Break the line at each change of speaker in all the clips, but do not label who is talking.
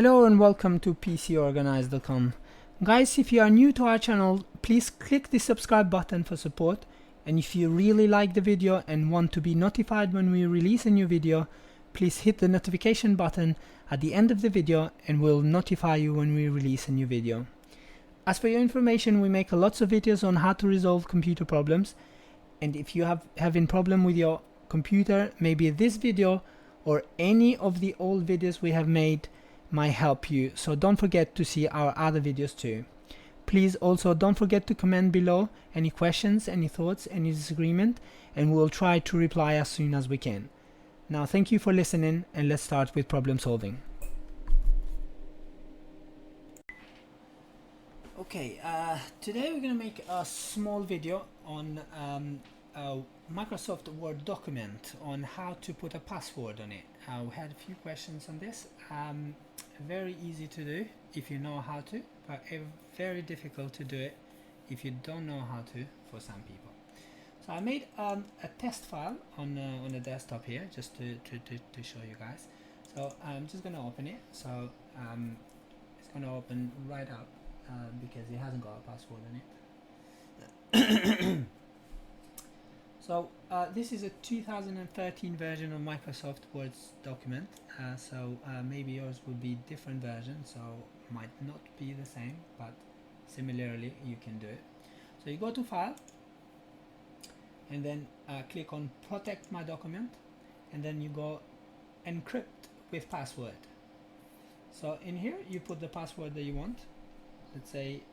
Hello and welcome to PCOrganize.com. Guys, if you are new to our channel, please click the subscribe button for support, and if you really like the video and want to be notified when we release a new video, please hit the notification button at the end of the video and we'll notify you when we release a new video. As for your information, we make lots of videos on how to resolve computer problems, and if you have having problem with your computer, maybe this video or any of the old videos we have made might help you, so don't forget to see our other videos too. Please also don't forget to comment below any questions, any thoughts, any disagreement, and we'll try to reply as soon as we can. Now thank you for listening, and let's start with problem solving. Okay, today we're going to make a small video on a Microsoft Word document on how to put a password on it. We had a few questions on this. Very easy to do if you know how to, but very difficult to do it if you don't know how to for some people. So I made a test file on the desktop here just to show you guys. So I'm just going to open it. So it's going to open right up because it hasn't got a password in it. So this is a 2013 version of Microsoft Word document, so maybe yours will be different version, so might not be the same, but similarly you can do it. So you go to File, and then click on Protect My Document, and then you go Encrypt with Password. So in here you put the password that you want. Let's say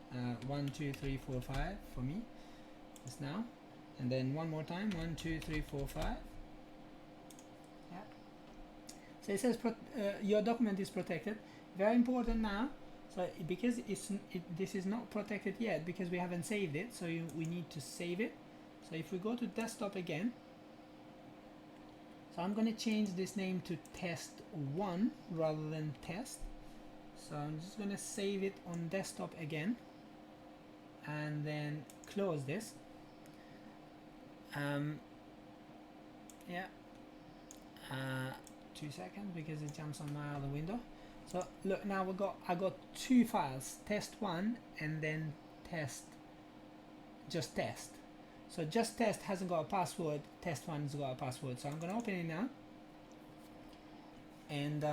1 2 3 4 5 for me just now. And then one more time, 1 2 3 4 5. Yeah. So it says your document is protected. Very important now. So because this is not protected yet because we haven't saved it, so we need to save it. So if we go to desktop again, so I'm going to change this name to test1 rather than test. So I'm just going to save it on desktop again, and then close this. Yeah, 2 seconds because it jumps on my other window. So look, now I got two files, test1 and then just test. So just test hasn't got a password, test1 has got a password. So I'm going to open it now, and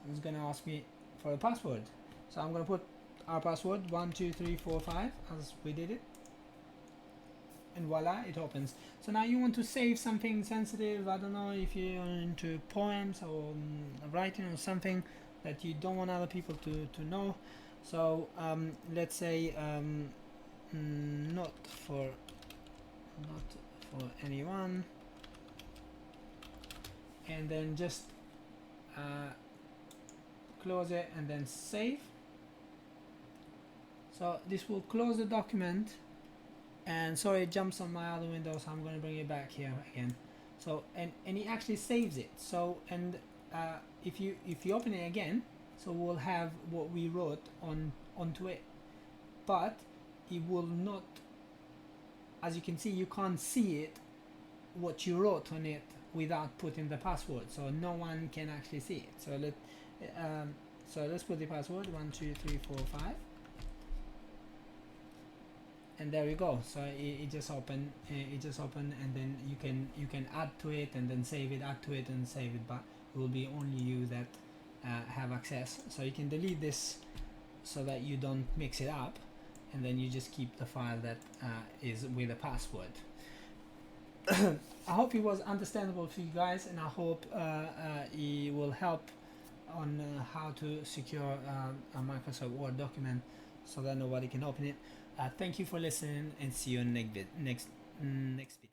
it's going to ask me for a password. So I'm going to put our password 1 2 3 4 5 as we did it. And voila, it opens. So now you want to save something sensitive. I don't know if you're into poems or writing or something that you don't want other people to know. So let's say not for anyone, and then just close it and then save. So this will close the document. And sorry, it jumps on my other window, so I'm going to bring it back here again. So and it actually saves it. So and if you open it again, so we'll have what we wrote onto it, but it will not. As you can see, you can't see it what you wrote on it without putting the password. So no one can actually see it. So let's put the password 1 2 3 4 5. And there we go. So it just opened. And then you can add to it and then save it, add to it and save it. But it will be only you that have access. So you can delete this so that you don't mix it up, and then you just keep the file that is with a password. I hope it was understandable for you guys, and I hope it will help on how to secure a Microsoft Word document so that nobody can open it. Thank you for listening, and see you in next video.